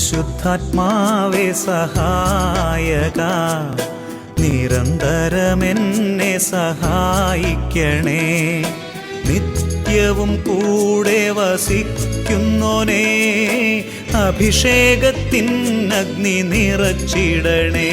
പരിശുദ്ധാത്മാവേ സഹായക, നിരന്തരമെന്നെ സഹായിക്കണേ. നിത്യവും കൂടെ വസിക്കുന്നോനേ, അഭിഷേകത്തിൻ അഗ്നി നിറച്ചിടണേ.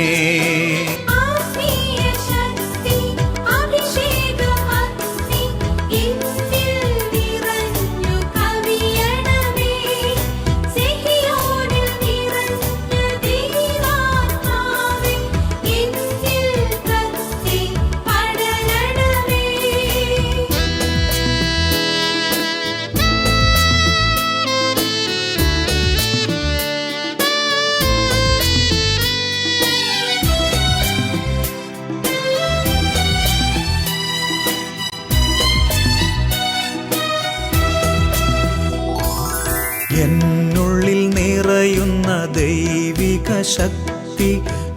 എന്നുള്ളിൽ നിറയുന്ന ദൈവിക ശക്തി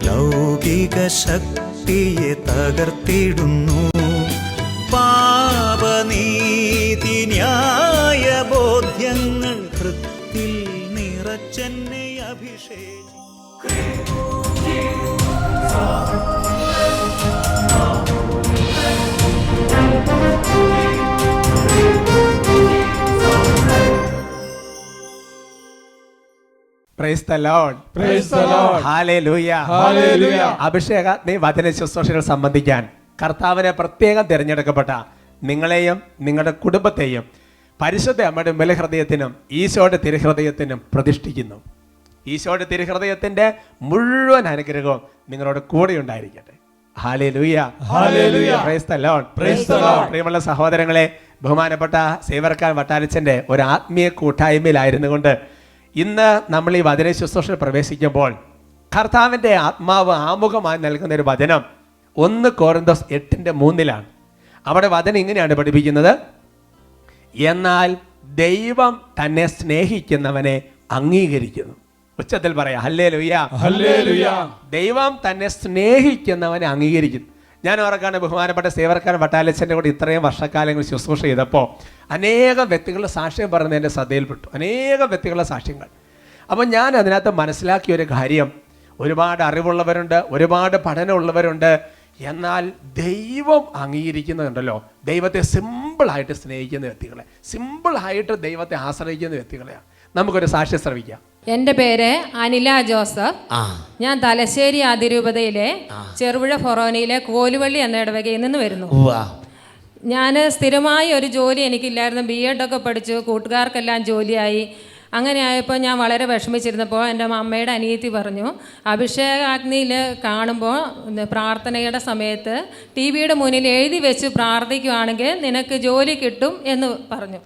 ലൗകിക ശക്തിയെ തകർത്തിടുന്നു. പാപനീതി ന്യായ ബോധ്യങ്ങൾ ഹൃത്തിൽ നിറച്ചെന്നെ അഭിഷേകം. Praise the Lord. Praise the Lord. Hallelujah. Hallelujah. അഭിഷേകാഗ്നി വചന ശുശ്രൂഷകൾ സംബന്ധിക്കാൻ കർത്താവിനെ പ്രത്യേകം തിരഞ്ഞെടുക്കപ്പെട്ട നിങ്ങളെയും നിങ്ങളുടെ കുടുംബത്തെയും പരിശുദ്ധ അമ്മയുടെ ബലഹൃദയത്തിനും ഈശോയുടെ തിരുഹൃദയത്തിനും പ്രതിഷ്ഠിക്കുന്നു. ഈശോയുടെ തിരുഹൃദയത്തിന്റെ മുഴുവൻ അനുഗ്രഹവും നിങ്ങളോട് കൂടെ ഉണ്ടായിരിക്കട്ടെ. Hallelujah. Hallelujah. Praise the Lord. Praise the Lord. പ്രിയമുള്ള സഹോദരങ്ങളെ, ബഹുമാനപ്പെട്ട സേവർക്കാൻ വട്ടാരച്ചന്റെ ഒരു ആത്മീയ കൂട്ടായ്മയിലായിരുന്നു കൊണ്ട് ഇന്ന് നമ്മൾ ഈ വചന ശുശ്രൂഷയിൽ പ്രവേശിക്കുമ്പോൾ കർത്താവിൻ്റെ ആത്മാവ് ആമുഖമായി നൽകുന്ന ഒരു വചനം 1 കൊരിന്തോസ് 8:3 അവിടെ വചനം ഇങ്ങനെയാണ് പഠിപ്പിക്കുന്നത്: എന്നാൽ ദൈവം തന്നെ സ്നേഹിക്കുന്നവനെ അംഗീകരിക്കുന്നു. ഉച്ചത്തിൽ പറയാം ഹല്ലേലൂയ. ഹല്ലേലൂയ. ദൈവം തന്നെ സ്നേഹിക്കുന്നവനെ അംഗീകരിക്കുന്നു. ഞാൻ ഓർക്കാണ് ബഹുമാനപ്പെട്ട സേവർക്കാരൻ വട്ടാലച്ചൻ്റെ കൂടെ ഇത്രയും വർഷക്കാലങ്ങൾ ശുശ്രൂഷ ചെയ്തപ്പോൾ അനേകം വ്യക്തികളുടെ സാക്ഷ്യം പറഞ്ഞ് എൻ്റെ ശ്രദ്ധയിൽപ്പെട്ടു. അനേകം വ്യക്തികളുടെ സാക്ഷ്യങ്ങൾ. അപ്പം ഞാൻ അതിനകത്ത് മനസ്സിലാക്കിയ ഒരു കാര്യം, ഒരുപാട് അറിവുള്ളവരുണ്ട്, ഒരുപാട് പഠനമുള്ളവരുണ്ട്, എന്നാൽ ദൈവം അംഗീകരിക്കുന്നുണ്ടല്ലോ, ദൈവത്തെ സിമ്പിളായിട്ട് സ്നേഹിക്കുന്ന വ്യക്തികളെ, സിമ്പിളായിട്ട് ദൈവത്തെ ആശ്രയിക്കുന്ന വ്യക്തികളെയാണ്. നമുക്കൊരു സാക്ഷ്യം ശ്രവിക്കാം. എൻ്റെ പേര് അനില ജോസഫ്. ഞാൻ തലശ്ശേരി അതിരൂപതയിലെ ചെറുപുഴ ഫൊറോനയിലെ കോലുവള്ളി എന്ന ഇടവകയിൽ നിന്ന് വരുന്നു. ഞാൻ സ്ഥിരമായി ഒരു ജോലി എനിക്കില്ലായിരുന്നു. BEd ഒക്കെ പഠിച്ചു, കൂട്ടുകാർക്കെല്ലാം ജോലിയായി. അങ്ങനെ ആയപ്പോൾ ഞാൻ വളരെ വിഷമിച്ചിരുന്നപ്പോൾ എൻ്റെ അമ്മയുടെ അനിയത്തി പറഞ്ഞു, അഭിഷേകാഗ്നിയിൽ കാണുമ്പോൾ പ്രാർത്ഥനയുടെ സമയത്ത് TV-യുടെ മുന്നിൽ എഴുതി വെച്ച് പ്രാർത്ഥിക്കുകയാണെങ്കിൽ നിനക്ക് ജോലി കിട്ടും എന്ന് പറഞ്ഞു.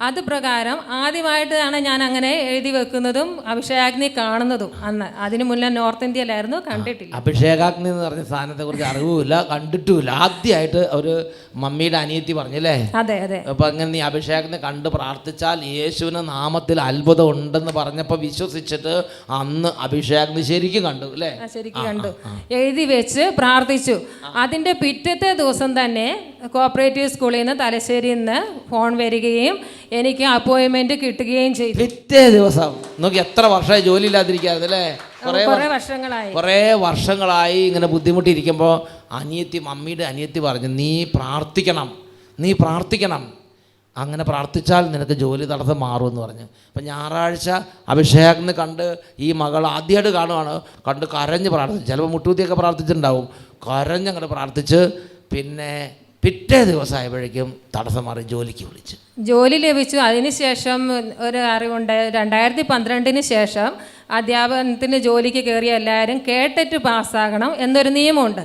അത് പ്രകാരം ആദ്യമായിട്ടാണ് ഞാൻ അങ്ങനെ എഴുതി വെക്കുന്നതും അഭിഷേകാഗ്നി കാണുന്നതും. അന്ന് അതിന് മുന്നേ നോർത്ത് ഇന്ത്യയിലായിരുന്നു, കണ്ടിട്ടില്ല. അഭിഷേകാഗ്നി എന്ന് പറഞ്ഞ സാധനത്തെ കുറിച്ച് അറിവുമില്ല, കണ്ടിട്ടുമില്ല. ആദ്യമായിട്ട് ഒരു മമ്മിയുടെ അനിയത്തി പറഞ്ഞല്ലേ? അതെ അതെ. അപ്പൊ അങ്ങനെ നീ അഭിഷേകത്തിനെ കണ്ട് പ്രാർത്ഥിച്ചാൽ യേശുവിന്റെ നാമത്തിൽ അത്ഭുതം ഉണ്ടെന്ന് പറഞ്ഞപ്പോൾ വിശ്വസിച്ചിട്ട് അന്ന് അഭിഷേകാഗ്നി ശരിക്കും കണ്ടു അല്ലേ? ശരിക്കും കണ്ടു, എഴുതി വെച്ച് പ്രാർത്ഥിച്ചു. അതിന്റെ പിറ്റത്തെ ദിവസം തന്നെ കോപ്പറേറ്റീവ് സ്കൂളിൽ നിന്ന് തലശ്ശേരിയിൽ നിന്ന് ഫോൺ വരികയും എനിക്ക് അപ്പോയിന്റ്മെന്റ് കിട്ടുകയും ചെയ്തു. പിറ്റേ ദിവസം നോക്കി, എത്ര വർഷമായി ജോലി ഇല്ലാതിരിക്കായിരുന്നു അല്ലേ? കുറേ വർഷങ്ങളായി ഇങ്ങനെ ബുദ്ധിമുട്ടിയിരിക്കുമ്പോൾ മമ്മിയുടെ അനിയത്തി പറഞ്ഞു, നീ പ്രാർത്ഥിക്കണം, അങ്ങനെ പ്രാർത്ഥിച്ചാൽ നിനക്ക് ജോലി തടസ്സം മാറുമെന്ന് പറഞ്ഞു. അപ്പം ഞായറാഴ്ച അഭിഷേകത്തിന് കണ്ട് ഈ മകൾ ആദ്യമായിട്ട് കാണുകയാണ്. കണ്ട് കരഞ്ഞ് പ്രാർത്ഥിച്ചു, ചിലപ്പോൾ മുട്ടൂത്തിയൊക്കെ പ്രാർത്ഥിച്ചിട്ടുണ്ടാവും. കരഞ്ഞങ്ങോട്ട് പ്രാർത്ഥിച്ച് പിന്നെ പിറ്റേ ദിവസമായപ്പോഴേക്കും തടസ്സം മാറി ജോലിക്ക് വിളിച്ചു, ജോലി ലഭിച്ചു. അതിനുശേഷം ഒരു അറിവുണ്ട്, 2012 ശേഷം അധ്യാപനത്തിന് ജോലിക്ക് കയറിയ എല്ലാവരും കേട്ടിട്ട് പാസ്സാകണം എന്നൊരു നിയമമുണ്ട്.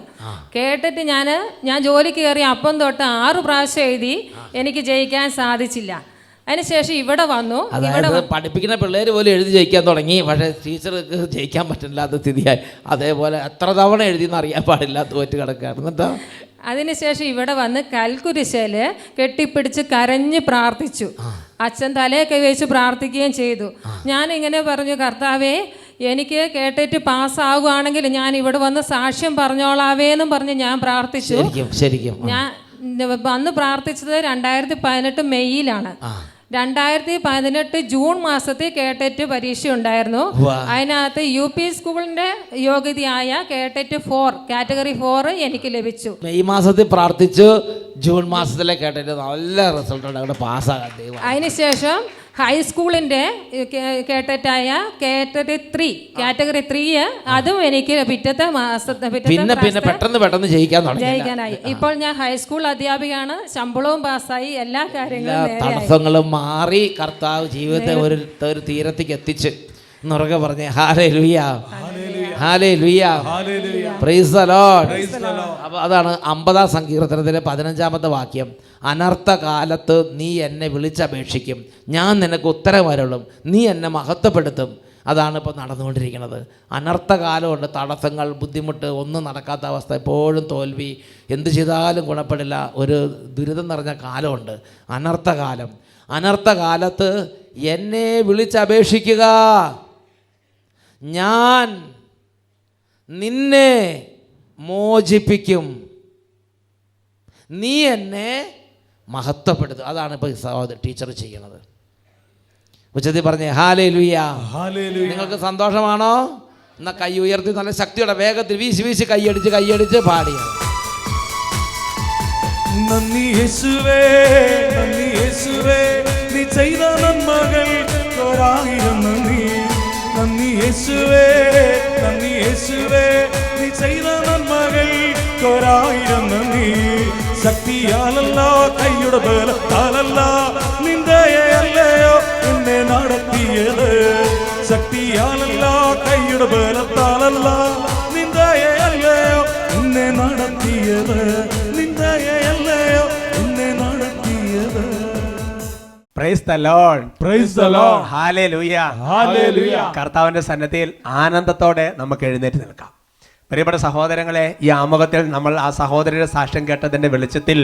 കേട്ടിട്ട് ഞാൻ ജോലിക്ക് കയറി അപ്പം തൊട്ട് 6 പ്രാവശ്യം എഴുതി, എനിക്ക് ജയിക്കാൻ സാധിച്ചില്ല. അതിനുശേഷം ഇവിടെ വന്നു. പഠിപ്പിക്കുന്ന പിള്ളേർ പോലും എഴുതി ജയിക്കാൻ തുടങ്ങി, പക്ഷേ ടീച്ചർക്ക് ജയിക്കാൻ പറ്റില്ലാത്ത സ്ഥിതിയായി. അതേപോലെ എത്ര തവണ എഴുതിയെന്ന് അറിയാൻ പാടില്ലാത്ത തോറ്റ് കിടക്കായിരുന്നു കേട്ടോ. അതിനുശേഷം ഇവിടെ വന്ന് കൽക്കുരിശിൽ കെട്ടിപ്പിടിച്ച് കരഞ്ഞ് പ്രാർത്ഥിച്ചു. അച്ഛൻ തലയൊക്കെ വെച്ച് പ്രാർത്ഥിക്കുകയും ചെയ്തു. ഞാനിങ്ങനെ പറഞ്ഞു, കർത്താവേ, എനിക്ക് കേട്ടിട്ട് പാസ്സാകുകയാണെങ്കിൽ ഞാൻ ഇവിടെ വന്ന് സാക്ഷ്യം പറഞ്ഞോളാവേന്നും പറഞ്ഞ് ഞാൻ പ്രാർത്ഥിച്ചു. ഞാൻ അന്ന് പ്രാർത്ഥിച്ചത് 2018 മെയ്യിലാണ്. 2018 ജൂൺ മാസത്തിൽ കേട്ടറ്റ് പരീക്ഷ ഉണ്ടായിരുന്നു. അതിനകത്ത് UP സ്കൂളിന്റെ യോഗ്യതയായ കേട്ടറ്റ് 4 കാറ്റഗറി 4 എനിക്ക് ലഭിച്ചു. മെയ് മാസത്തിൽ പ്രാർത്ഥിച്ചു, ജൂൺ മാസത്തിലെ കേട്ടറ്റ് നല്ല റിസൾട്ട് ഉണ്ട്, അവിടെ പാസ്സാകാൻ. അതിനുശേഷം ഹൈസ്കൂളിൻ്റെ കേട്ടറ്റായ കേട്ടറ്റ് 3 കാറ്റഗറി 3 അതും എനിക്ക് പിറ്റത്തെ മാസത്തെ പിന്നെ പെട്ടെന്ന് ജയിക്കാനായി. ഇപ്പോൾ ഞാൻ ഹൈസ്കൂൾ അധ്യാപികയാണ്, ശമ്പളവും പാസ്സായി, എല്ലാ കാര്യങ്ങളും തടസ്സങ്ങളും മാറി കർത്താവ് ജീവിതത്തെ ഒരു തീരത്തേക്ക് എത്തിച്ച് എന്നുറക്കെ പറഞ്ഞേ hallelujah, hallelujah, praise the Lord. അപ്പോൾ അതാണ് 50-ാം സങ്കീർത്തനത്തിലെ 15-ാമത്തെ വാക്യം. അനർത്ഥ കാലത്ത് നീ എന്നെ വിളിച്ചപേക്ഷിക്കും, ഞാൻ നിനക്ക് ഉത്തരമരുളും, നീ എന്നെ മഹത്വപ്പെടുത്തും. അതാണ് ഇപ്പോൾ നടന്നുകൊണ്ടിരിക്കുന്നത്. അനർത്ഥകാലമുണ്ട്, തടസ്സങ്ങൾ, ബുദ്ധിമുട്ട്, ഒന്നും നടക്കാത്ത അവസ്ഥ, എപ്പോഴും തോൽവി, എന്ത് ചെയ്താലും ഗുണപ്പെടില്ല, ഒരു ദുരിതം നിറഞ്ഞ കാലമുണ്ട്, അനർത്ഥകാലം. അനർത്ഥകാലത്ത് എന്നെ വിളിച്ചപേക്ഷിക്കുക, ഞാൻ നിന്നെ മോചിപ്പിക്കും, നീ എന്നെ മഹത്വപ്പെടുത്തും. അതാണ് ഇപ്പോൾ സഹോദരൻ ടീച്ചർ ചെയ്യണത്. ഉച്ചത്തിൽ പറഞ്ഞേ ഹല്ലേലൂയ. നിങ്ങൾക്ക് സന്തോഷമാണോ? എന്നാൽ കൈ ഉയർത്തി നല്ല ശക്തിയോടെ വേഗത്തിൽ വീശി കൈയടിച്ച് പാടിയ നന്ദി യേശുവേ, നന്ദി യേശുവേ, നീ ചെയ്ത നന്മകൾ 1000 നന്ദി. നന്ദി യേശുവേ, നന്ദി യേശുവേ, നീ ചെയ്ത നന്മകൾ 1000 നന്ദി. ശക്തിയാലല്ല, കൈയുടെ ബലത്താലല്ല, നിന്ദയല്ലയോ എന്നെ നടത്തിയത്. ശക്തിയാലല്ല, കൈയുടെ ബലത്താലല്ല, നിന്ദയല്ലയോ എന്നെ നടത്തിയത്. നിന്ദയല്ലയോ എന്നെ നടത്തിയത്. Praise the Lord, praise the Lord, hallelujah, hallelujah. കർത്താവിന്റെ സന്നിധിയിൽ ആനന്ദത്തോടെ നമുക്ക് എഴുന്നേറ്റ് നിൽക്കാം. പ്രിയപ്പെട്ട സഹോദരങ്ങളെ, ഈ ആമുഖത്തിൽ നമ്മൾ ആ സഹോദരന്റെ സാക്ഷ്യം കേട്ടതിൻ്റെ വെളിച്ചത്തിൽ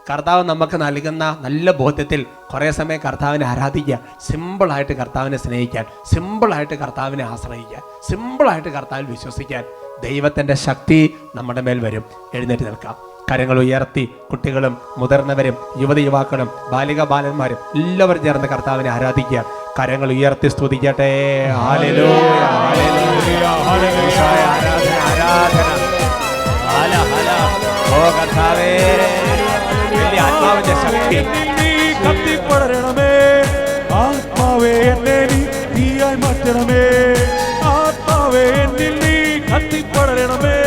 കർത്താവ് നമുക്ക് നൽകുന്ന നല്ല ബോധ്യത്തിൽ കുറേ സമയം കർത്താവിനെ ആരാധിക്കുക, സിമ്പിളായിട്ട് കർത്താവിനെ സ്നേഹിക്കാൻ, സിമ്പിളായിട്ട് കർത്താവിനെ ആശ്രയിക്കാൻ, സിമ്പിളായിട്ട് കർത്താവിൽ വിശ്വസിക്കാൻ ദൈവത്തിൻ്റെ ശക്തി നമ്മുടെ മേൽ വരും. എഴുന്നേറ്റ് നിൽക്കാം, കരങ്ങൾ ഉയർത്തി. കുട്ടികളും മുതിർന്നവരും യുവതിയുവാക്കളും ബാലിക ബാലന്മാരും എല്ലാവരും ചേർന്ന് കർത്താവിനെ ആരാധിക്കുക. കരങ്ങൾ ഉയർത്തി സ്തുതിക്കട്ടെ. ഹല്ലേലൂയ, ഹല്ലേലൂയ, ഹല്ലേലൂയ. ആരാധന, ആരാധന. ഹല ഹല. ഓ കർത്താവേ, വലിയ ആത്മാവിന്റെ ശക്തി. കത്തിപ്പടരണമേ ആത്മാവേ, എന്നെ നീ തീയായി മാറ്റണമേ. ആത്മാവേ, എന്നിൽ നീ കത്തിപ്പടരണമേ.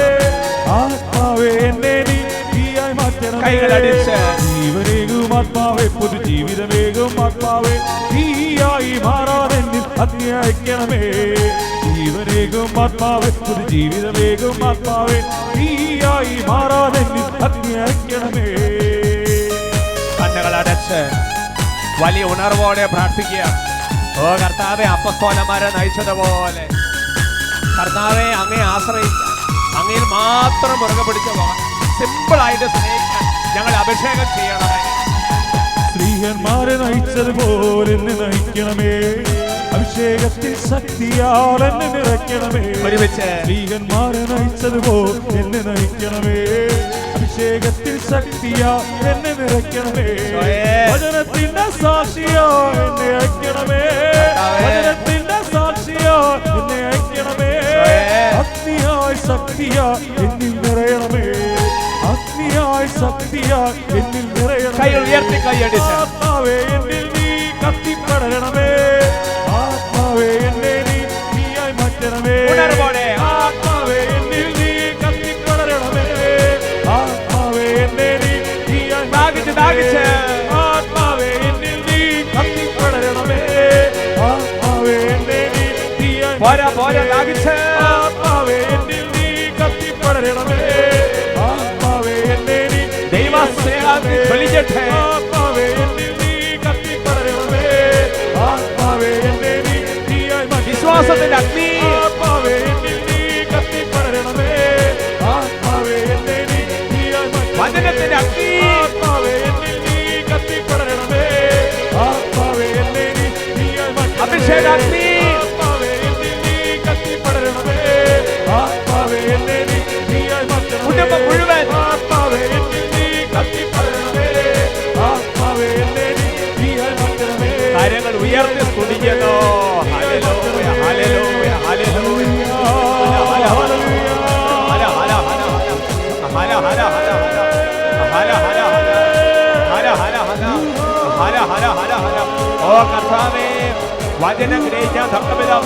ആത്മാവേ, എന്നെ നീ തീയായി മാറ്റണമേ. കൈകളടിച്ച് ജീവനേകും ആത്മാവേ, പുതുജീവിതമേകും ആത്മാവേ, തീയായി മാറാതെന്നിൽ അഗ്നി അയക്കണമേ. ജീവനേകും ആത്മാവേ, പുതുജീവിതമേകും ആത്മാവേ, തീയായി മാറാതെന്നിൽ അഗ്നി അയക്കണമേ. കണ്ണുകളടച്ച് വലിയ ഉണർവോടെ പ്രാർത്ഥിക്കുക. ഓ കർത്താവെ, അപ്പസ്തോലന്മാരെ നയിച്ചതുപോലെ കർത്താവെ അങ്ങയെ ആശ്രയിക്കാൻ, അങ്ങയിൽ മാത്രം മുറുകെ പിടിച്ചു പോകാൻ, സിമ്പിളായിട്ട് സ്നേഹിക്കാൻ ഞങ്ങൾ അഭിഷേകം ചെയ്യണമേ. സ്ത്രീഹന്മാരെ നയിച്ചതുപോലെ എന്നെ നയിക്കണമേ. അഭിഷേകത്തിൽ ശക്തിയാൽ എന്നെ നിറയ്ക്കണമേ. ഒരുമിച്ച് സ്ത്രീഹന്മാരെ നയിച്ചതുപോലെ എന്നെ നയിക്കണമേ. അഭിഷേകത്തിൽ ശക്തിയാൽ എന്നെ നിറയ്ക്കണമേ. വചനത്തിന്റെ സാക്ഷിയോ എന്നെ അയക്കണമേ. വചനത്തിന്റെ സാക്ഷിയോ എന്നെ അയക്കണമേ. അഗ്നിയായി ശക്തിയായി എന്നിൽ നിറയണമേ. അഗ്നിയായി ശക്തിയായി എന്നിൽ നിറയണമേ. ആത്മാവേ, എന്നിൽ നീ കത്തിപ്പടരണമേ. ആത്മാവേ, എന്നെ നീ തീയായി മാറ്റണമേ. ആത്മാവേ, എന്നിൽ നീ കത്തിപ്പടരണമേ. ആത്മാവേ, എന്നെ നീ തീയായി മാറ്റണമേ. ആത്മാവേ, എന്നിൽ നീ കത്തിപ്പടരണമേ. ആത്മാവേ, എന്നെ നീ തീയായി മാറ്റണമേ. ആത്മാവേ, എന്നിൽ നീ കത്തിപ്പടരണമേ. ആത്മാവേ, എന്നെ നീ ദൈവസ്നേഹത്തിൽ ജ്വലിക്കട്ടെ. ആത്മാവേ, എന്നിൽ നീ കത്തിപ്പടരണമേ. ആത്മാവേ, എന്നെ നീ തീയായി മാറ്റണമേ. വിശ്വാസത്തിന്റെ അഗ്നി. ആത്മാവേ, എന്നിൽ നീ കത്തിപ്പടരണമേ. ആത്മാവേ, എന്നെ നീ തീയായി മാറ്റണമേ. വചനത്തിന്റെ അഗ്നി. ആത്മാവേ, എന്നിൽ നീ കത്തിപ്പടരണമേ. ആത്മാവേ, എന്നെ നീ തീയായി മാറ്റണമേ. അഭിഷേകാഗ്നി. ആത്മാവേ, എന്നിൽ നീ കത്തിപ്പടരണമേ. ആത്മാവേ, എന്നെ നീ തീയായി മാറ്റണമേ. കുടുംബം മുഴുവൻ. ആത്മാവേ, എന്നിൽ നീ കത്തിപ്പടരണമേ. ആത്മാവേ, എന്നെ നീ തീയായി മാറ്റണമേ. ഓ കർത്താവേ, വചനം ഗ്രഹിക്കാൻ തക്കവിധം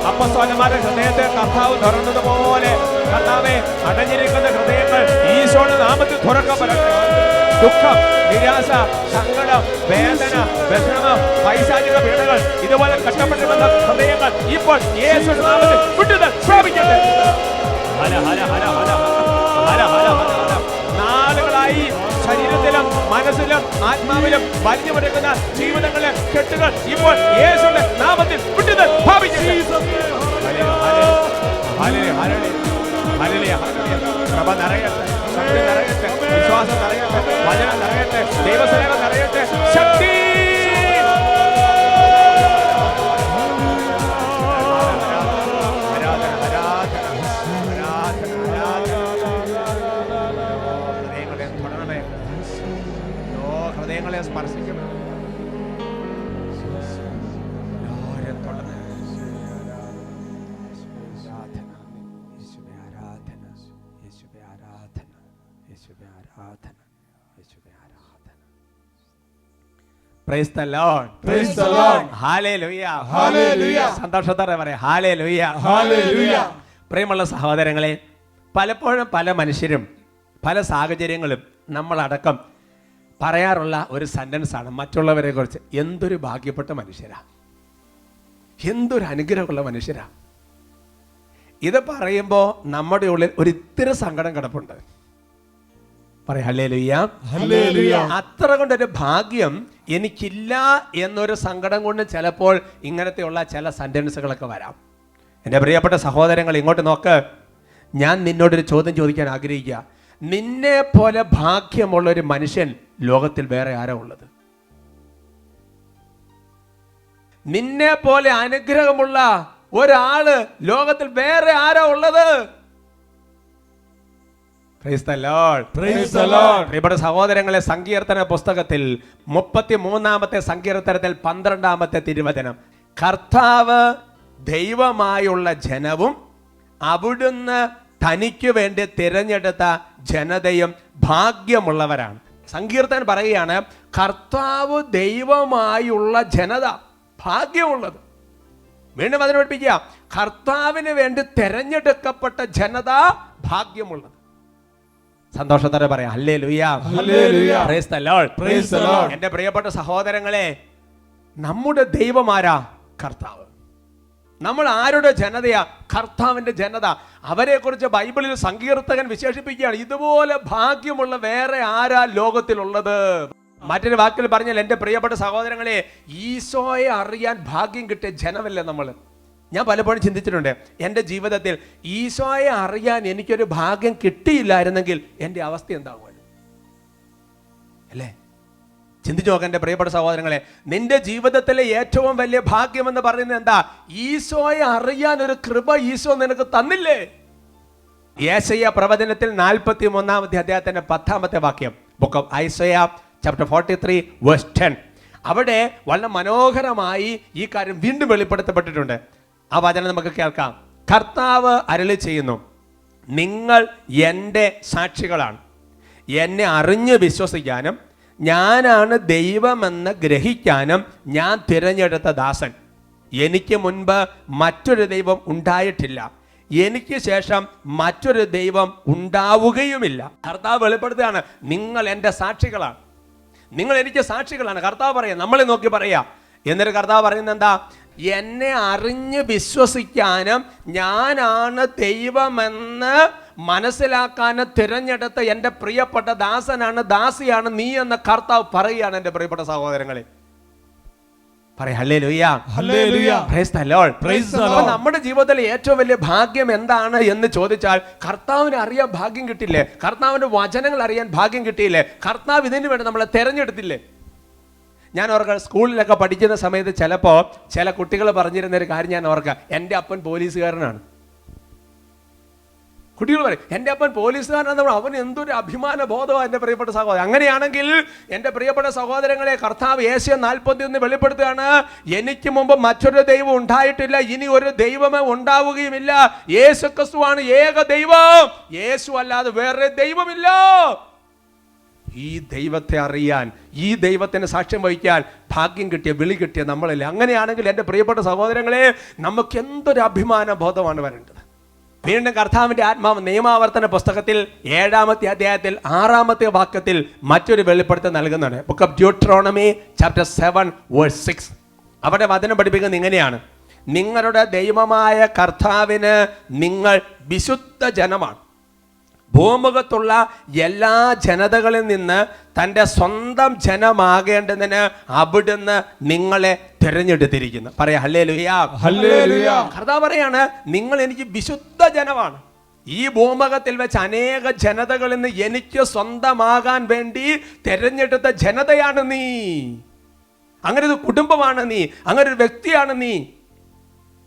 അപ്പസ്തലന്മാരുടെ ഹൃദയത്തെ കർത്താവ് തുറന്നതുപോലെ കർത്താവേ, അടഞ്ഞിരിക്കുന്ന ഹൃദയങ്ങൾ ഈശോയുടെ നാമത്തിൽ തുറക്കപ്പെടട്ടെ. ദുഃഖം, നിരാശ, സങ്കടം, വേദന, വിഷമം, പൈശാചിക പീഡകൾ, ഇതുപോലെ കഷ്ടപ്പെട്ടിരുന്ന ഹൃദയങ്ങൾ ഇപ്പോൾ യേശുവിന്റെ നാമത്തിൽ വിടുതൽ പ്രാപിക്കട്ടെ. ഹല ഹല ഹല ഹല ഹല ഹല ഹല. നാളുകളായി ശരീരത്തിലും മനസ്സിലും ആത്മാവിലും വലിഞ്ഞു പറ്റുന്ന ജീവിതങ്ങളിലെ കെട്ടുകൾ ഇപ്പോൾ യേശുവിന്റെ നാമത്തിൽ വിടുതൽ പ്രാപിക്കട്ടെ. കൃപ നിറയട്ടെ, ശക്തി നിറയട്ടെ, വിശ്വാസം നിറയട്ടെ, വചനം നിറയട്ടെ, ദൈവസേന നിറയട്ടെ. ശക്തി ഹൃദയങ്ങളെ സ്പർശിക്കണം. Praise the Lord. Praise the Lord. Hallelujah. Hallelujah. സന്തോഷത്തോടെ പറയാം Hallelujah. Hallelujah. പ്രിയമുള്ള സഹോദരങ്ങളെ, പലപ്പോഴും പല മനുഷ്യരും പല സാഹചര്യങ്ങളും നമ്മളടക്കം പറയാറുള്ള ഒരു സെന്റൻസാണ് മറ്റുള്ളവരെ കുറിച്ച്, എന്തൊരു ഭാഗ്യപ്പെട്ട മനുഷ്യരാ, എന്തൊരു അനുഗ്രഹമുള്ള മനുഷ്യരാ. ഇത് പറയുമ്പോൾ നമ്മുടെ ഉള്ളിൽ ഒരു ഇത്തിരി സങ്കടം കിടപ്പുണ്ട്. പറയാം ഹല്ലേലൂയ. ഹല്ലേലൂയ. അത്ര കൊണ്ടൊരു ഭാഗ്യം എനിക്കില്ല എന്നൊരു സങ്കടം കൊണ്ട് ചിലപ്പോൾ ഇങ്ങനത്തെയുള്ള ചില സെന്റൻസുകളൊക്കെ വരാം. എൻ്റെ പ്രിയപ്പെട്ട സഹോദരങ്ങൾ, ഇങ്ങോട്ട് നോക്ക്. ഞാൻ നിന്നോടൊരു ചോദ്യം ചോദിക്കാൻ ആഗ്രഹിക്കുക. നിന്നെ പോലെ ഭാഗ്യമുള്ള ഒരു മനുഷ്യൻ ലോകത്തിൽ വേറെ ആരാ ഉള്ളത്? നിന്നെ പോലെ അനുഗ്രഹമുള്ള ഒരാള് ലോകത്തിൽ വേറെ ആരാ ഉള്ളത്? Praise the Lord. Praise the Lord. പ്രിയപ്പെട്ട സഹോദരങ്ങളെ, സങ്കീർത്തന പുസ്തകത്തിൽ 33-ാമത്തെ സങ്കീർത്തനത്തിൽ 12-ാമത്തെ തിരുവചനം, കർത്താവ് ദൈവമായുള്ള ജനവും അവിടുന്ന് തനിക്ക് വേണ്ടി തിരഞ്ഞെടുത്ത ജനതയും ഭാഗ്യമുള്ളവരാണ്. സങ്കീർത്തൻ പറയുകയാണ്, കർത്താവ് ദൈവമായുള്ള ജനത ഭാഗ്യമുള്ളത്. വീണ്ടും അതിനെ പഠിപ്പിക്കുക, കർത്താവിന് വേണ്ടി തിരഞ്ഞെടുക്കപ്പെട്ട ജനത ഭാഗ്യമുള്ളത്. സന്തോഷത്തോടെ പറയാം hallelujah. Hallelujah. Praise the Lord. Praise the Lord. എൻ്റെ പ്രിയപ്പെട്ട സഹോദരങ്ങളെ, നമ്മുടെ ദൈവമാരാ? കർത്താവ്. നമ്മൾ ആരുടെ ജനതയാ? കർത്താവിന്റെ ജനത. അവരെ കുറിച്ച് ബൈബിളിൽ സങ്കീർത്തകൻ വിശേഷിപ്പിക്കുകയാണ്, ഇതുപോലെ ഭാഗ്യമുള്ള വേറെ ആരാ ലോകത്തിലുള്ളത്? മറ്റൊരു വാക്കിൽ പറഞ്ഞാൽ, എൻ്റെ പ്രിയപ്പെട്ട സഹോദരങ്ങളെ, ഈശോയെ അറിയാൻ ഭാഗ്യം കിട്ടിയ ജനമല്ലേ നമ്മൾ. ഞാൻ പലപ്പോഴും ചിന്തിച്ചിട്ടുണ്ട്, എൻ്റെ ജീവിതത്തിൽ ഈശോയെ അറിയാൻ എനിക്കൊരു ഭാഗ്യം കിട്ടിയില്ലായിരുന്നെങ്കിൽ എൻ്റെ അവസ്ഥ എന്താകുമല്ലോ അല്ലേ? ചിന്തിച്ചു നോക്കാൻ എൻ്റെ പ്രിയപ്പെട്ട സഹോദരങ്ങളെ, നിന്റെ ജീവിതത്തിലെ ഏറ്റവും വലിയ ഭാഗ്യം എന്ന് പറയുന്നത് എന്താ? ഈശോയെ അറിയാൻ ഒരു കൃപ ഈശോ നിനക്ക് തന്നില്ലേ? യേശയ്യാ പ്രവചനത്തിൽ 43-ാമത്തെ അധ്യായത്തിന്റെ 10-ാമത്തെ വാക്യം, ബുക്ക് ഓഫ് ഐസയ്യാ ചാപ്റ്റർ 43 വേഴ്സ് 10, അവിടെ വളരെ മനോഹരമായി ഈ കാര്യം വീണ്ടും വെളിപ്പെടുത്തപ്പെട്ടിട്ടുണ്ട്. ആ വചനം നമുക്ക് കേൾക്കാം. കർത്താവ് അരുളി ചെയ്യുന്നു, നിങ്ങൾ എൻ്റെ സാക്ഷികളാണ്, എന്നെ അറിഞ്ഞ് വിശ്വസിക്കാനും ഞാനാണ് ദൈവമെന്ന് ഗ്രഹിക്കാനും ഞാൻ തിരഞ്ഞെടുത്ത ദാസൻ. എനിക്ക് മുൻപ് മറ്റൊരു ദൈവം ഉണ്ടായിട്ടില്ല, എനിക്ക് ശേഷം മറ്റൊരു ദൈവം ഉണ്ടാവുകയുമില്ല. കർത്താവ് വെളിപ്പെടുത്തുകയാണ്, നിങ്ങൾ എൻ്റെ സാക്ഷികളാണ്, നിങ്ങൾ എനിക്ക് സാക്ഷികളാണ്. കർത്താവ് പറയാം, നമ്മളെ നോക്കി പറയാ. എന്നിട്ട് കർത്താവ് പറയുന്നത് എന്താ? എന്നെ അറിഞ്ഞ് വിശ്വസിക്കാനും ഞാനാണ് ദൈവമെന്ന് മനസ്സിലാക്കാനും തിരഞ്ഞെടുത്ത എൻ്റെ പ്രിയപ്പെട്ട ദാസനാണ്, ദാസിയാണ് നീ എന്ന് കർത്താവ് പറയുകയാണ്. എൻ്റെ പ്രിയപ്പെട്ട സഹോദരങ്ങളെ, പറയാം hallelujah. Hallelujah. Praise the Lord. Praise the Lord. അപ്പോൾ നമ്മുടെ ജീവിതത്തിലെ ഏറ്റവും വലിയ ഭാഗ്യം എന്താണ് എന്ന് ചോദിച്ചാൽ, കർത്താവിനെ അറിയാൻ ഭാഗ്യം കിട്ടില്ലേ? കർത്താവിന്റെ വചനങ്ങൾ അറിയാൻ ഭാഗ്യം കിട്ടിയില്ലേ? കർത്താവ് ഇതിനു വേണ്ടി നമ്മളെ തെരഞ്ഞെടുത്തില്ലേ? ഞാൻ ഓർക്കാം, സ്കൂളിലൊക്കെ പഠിക്കുന്ന സമയത്ത് ചിലപ്പോൾ ചില കുട്ടികൾ പറഞ്ഞിരുന്നൊരു കാര്യം ഞാൻ ഓർക്കാം, എൻ്റെ അപ്പൻ പോലീസുകാരനാണ്. കുട്ടികൾ പറയും, എൻ്റെ അപ്പൻ പോലീസുകാരനാണ്, അവൻ എന്തൊരു അഭിമാന ബോധമാണ്. എൻ്റെ പ്രിയപ്പെട്ട സഹോദരൻ, അങ്ങനെയാണെങ്കിൽ എൻ്റെ പ്രിയപ്പെട്ട സഹോദരങ്ങളെ, കർത്താവ് യേശയ്യാ 41 വെളിപ്പെടുത്തുകയാണ്, എനിക്ക് മുമ്പ് മറ്റൊരു ദൈവം ഉണ്ടായിട്ടില്ല, ഇനി ഒരു ദൈവമേ ഉണ്ടാവുകയുമില്ല. യേശു ക്രിസ്തുവാണ് ഏക ദൈവം, യേശു അല്ലാതെ വേറെ ദൈവമില്ല. ഈ ദൈവത്തെ അറിയാൻ, ഈ ദൈവത്തിന് സാക്ഷ്യം വഹിക്കാൻ ഭാഗ്യം കിട്ടിയ, വിളി കിട്ടിയ നമ്മളല്ലേ. അങ്ങനെയാണെങ്കിൽ എൻ്റെ പ്രിയപ്പെട്ട സഹോദരങ്ങളെ, നമുക്ക് എന്തൊരു അഭിമാന ബോധമാണ് വരേണ്ടത്. വീണ്ടും കർത്താവിൻ്റെ ആത്മാവ് നിയമാവർത്തന പുസ്തകത്തിൽ 7-ാമത്തെ അധ്യായത്തിൽ 6-ാമത്തെ വാക്യത്തിൽ മറ്റൊരു വെളിപ്പെടുത്തൽ നൽകുന്നതാണ്. Book of Deuteronomy chapter 7:6. അവിടെ വചനം പഠിപ്പിക്കുന്നത് ഇങ്ങനെയാണ്: നിങ്ങളുടെ ദൈവമായ കർത്താവിന് നിങ്ങൾ വിശുദ്ധ ജനമാണ്. ഭൂമുഖത്തുള്ള എല്ലാ ജനതകളിൽ നിന്ന് തൻ്റെ സ്വന്തം ജനമാകേണ്ടതിന് അവിടുന്ന് നിങ്ങളെ തിരഞ്ഞെടുത്തിരിക്കുന്നു. പറയാ ഹല്ലേലൂയ, ഹല്ലേലൂയ. കർത്താവ് പറയാണ്, നിങ്ങൾ എനിക്ക് വിശുദ്ധ ജനമാണ്. ഈ ഭൂമുഖത്തിൽ വെച്ച് അനേക ജനതകളിൽ നിന്ന് എനിക്ക് സ്വന്തമാകാൻ വേണ്ടി തിരഞ്ഞെടുത്ത ജനതയാണ് നീ. അങ്ങനെ ഒരു കുടുംബമാണ് നീ, അങ്ങനെ ഒരു വ്യക്തിയാണ് നീ.